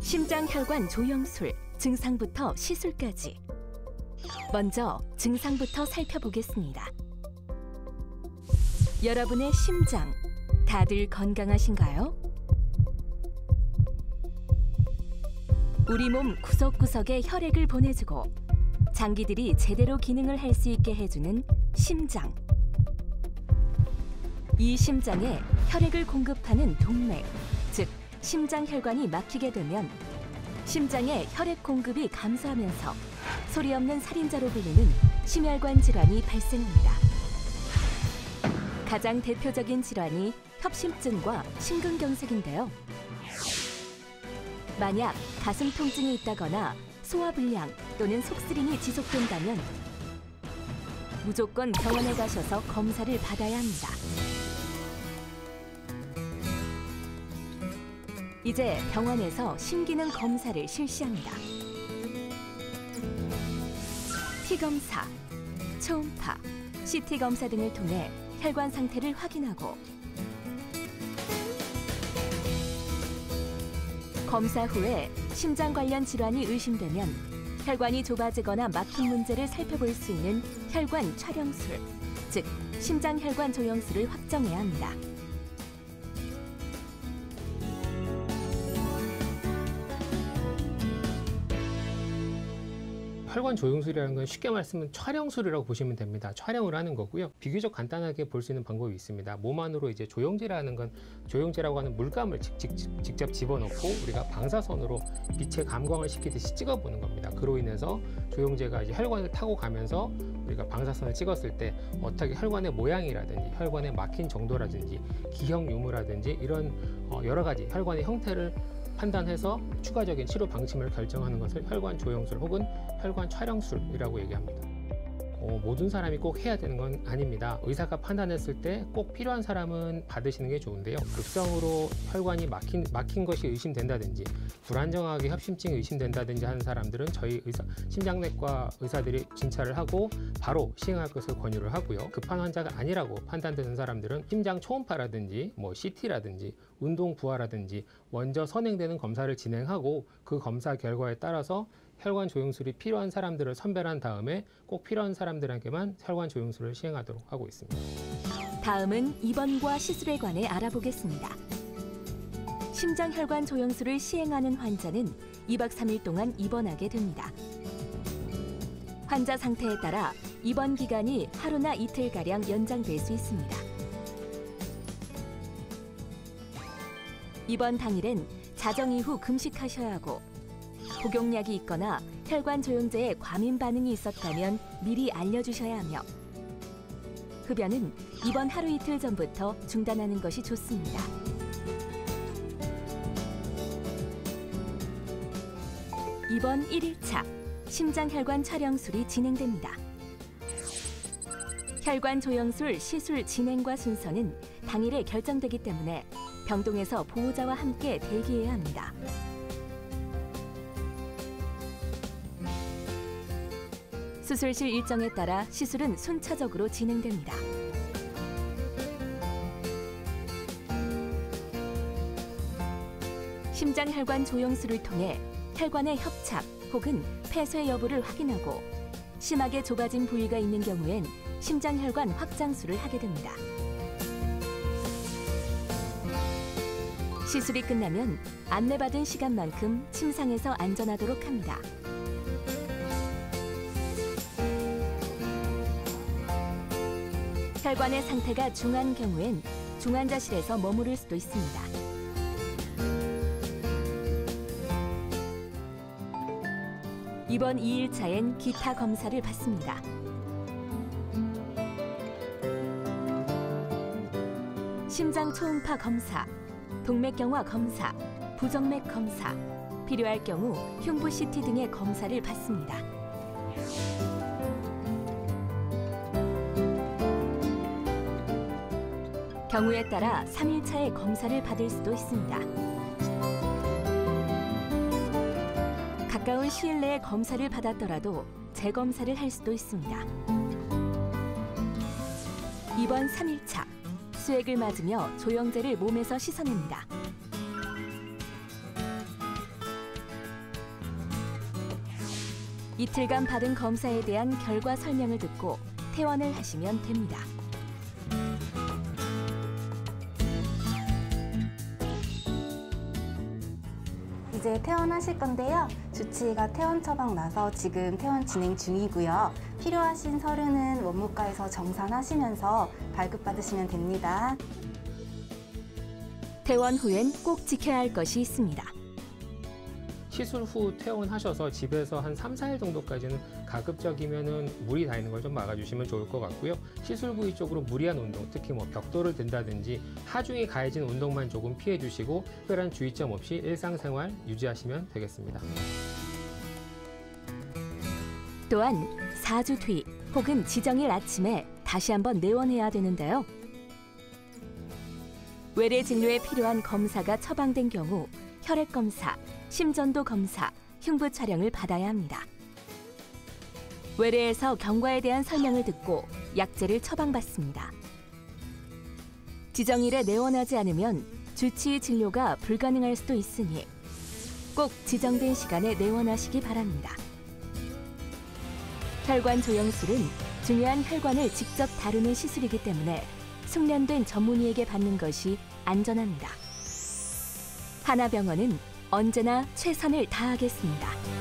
심장혈관 조영술, 증상부터 시술까지. 먼저 증상부터 살펴보겠습니다. 여러분의 심장, 다들 건강하신가요? 우리 몸 구석구석에 혈액을 보내주고 장기들이 제대로 기능을 할 수 있게 해주는 심장. 이 심장에 혈액을 공급하는 동맥, 즉 심장혈관이 막히게 되면 심장에 혈액 공급이 감소하면서 소리 없는 살인자로 불리는 심혈관 질환이 발생합니다. 가장 대표적인 질환이 협심증과 심근경색인데요. 만약 가슴 통증이 있다거나 소화불량 또는 속쓰림이 지속된다면 무조건 병원에 가셔서 검사를 받아야 합니다. 이제 병원에서 심기능 검사를 실시합니다. 피검사, 초음파, CT 검사 등을 통해 혈관 상태를 확인하고 검사 후에 심장 관련 질환이 의심되면 혈관이 좁아지거나 막힌 문제를 살펴볼 수 있는 혈관 촬영술, 즉 심장혈관 조영술을 확정해야 합니다. 혈관 조영술이라는 건 쉽게 말씀은 촬영술이라고 보시면 됩니다. 촬영을 하는 거고요. 비교적 간단하게 볼 수 있는 방법이 있습니다. 몸 안으로 이제 조영제라는 건 조영제라고 하는 물감을 직접 집어넣고 우리가 방사선으로 빛의 감광을 시키듯이 찍어보는 겁니다. 그로 인해서 조영제가 이제 혈관을 타고 가면서 우리가 방사선을 찍었을 때 어떻게 혈관의 모양이라든지 혈관의 막힌 정도라든지 기형 유무라든지 이런 여러 가지 혈관의 형태를 판단해서 추가적인 치료 방침을 결정하는 것을 혈관 조영술 혹은 혈관 촬영술이라고 얘기합니다. 모든 사람이 꼭 해야 되는 건 아닙니다. 의사가 판단했을 때 꼭 필요한 사람은 받으시는 게 좋은데요. 급성으로 혈관이 막힌 것이 의심된다든지 불안정하게 협심증이 의심된다든지 하는 사람들은 저희 심장내과 의사들이 진찰을 하고 바로 시행할 것을 권유를 하고요. 급한 환자가 아니라고 판단되는 사람들은 심장 초음파라든지 CT라든지 운동 부하라든지 먼저 선행되는 검사를 진행하고 그 검사 결과에 따라서 혈관 조영술이 필요한 사람들을 선별한 다음에 꼭 필요한 사람들에게만 혈관 조영술을 시행하도록 하고 있습니다. 다음은 입원과 시술에 관해 알아보겠습니다. 심장혈관 조영술을 시행하는 환자는 2박 3일 동안 입원하게 됩니다. 환자 상태에 따라 입원 기간이 하루나 이틀가량 연장될 수 있습니다. 입원 당일엔 자정 이후 금식하셔야 하고 복용약이 있거나 혈관 조영제에 과민 반응이 있었다면 미리 알려주셔야 하며 흡연은 입원 하루 이틀 전부터 중단하는 것이 좋습니다. 입원 1일차 심장혈관 촬영술이 진행됩니다. 혈관 조영술 시술 진행과 순서는 당일에 결정되기 때문에 병동에서 보호자와 함께 대기해야 합니다. 수술실 일정에 따라 시술은 순차적으로 진행됩니다. 심장혈관 조영술을 통해 혈관의 협착 혹은 폐쇄 여부를 확인하고 심하게 좁아진 부위가 있는 경우엔 심장혈관 확장술을 하게 됩니다. 시술이 끝나면 안내받은 시간만큼 침상에서 안전하도록 합니다. 혈관의 상태가 중한 경우엔 중환자실에서 머무를 수도 있습니다. 입원 2일차엔 기타 검사를 받습니다. 심장 초음파 검사, 동맥경화 검사, 부정맥 검사, 필요할 경우 흉부 CT 등의 검사를 받습니다. 경우에 따라 3일차에 검사를 받을 수도 있습니다. 가까운 시일 내에 검사를 받았더라도 재검사를 할 수도 있습니다. 입원 3일차, 수액을 맞으며 조영제를 몸에서 씻어냅니다. 이틀간 받은 검사에 대한 결과 설명을 듣고 퇴원을 하시면 됩니다. 이제 퇴원하실 건데요. 주치의가 퇴원 처방 나서 지금 퇴원 진행 중이고요. 필요하신 서류는 원무과에서 정산하시면서 발급받으시면 됩니다. 퇴원 후엔 꼭 지켜야 할 것이 있습니다. 시술 후 퇴원하셔서 집에서 한 3, 4일 정도까지는 가급적이면은 물이 닿는 걸 좀 막아주시면 좋을 것 같고요. 시술 부위 쪽으로 무리한 운동, 특히 뭐 벽돌을 든다든지 하중이 가해진 운동만 조금 피해 주시고 특별한 주의점 없이 일상생활 유지하시면 되겠습니다. 또한 4주 뒤 혹은 지정일 아침에 다시 한번 내원해야 되는데요. 외래 진료에 필요한 검사가 처방된 경우 혈액 검사, 심전도 검사, 흉부 촬영을 받아야 합니다. 외래에서 경과에 대한 설명을 듣고 약제를 처방받습니다. 지정일에 내원하지 않으면 주치의 진료가 불가능할 수도 있으니 꼭 지정된 시간에 내원하시기 바랍니다. 혈관 조영술은 중요한 혈관을 직접 다루는 시술이기 때문에 숙련된 전문의에게 받는 것이 안전합니다. 하나병원은 언제나 최선을 다하겠습니다.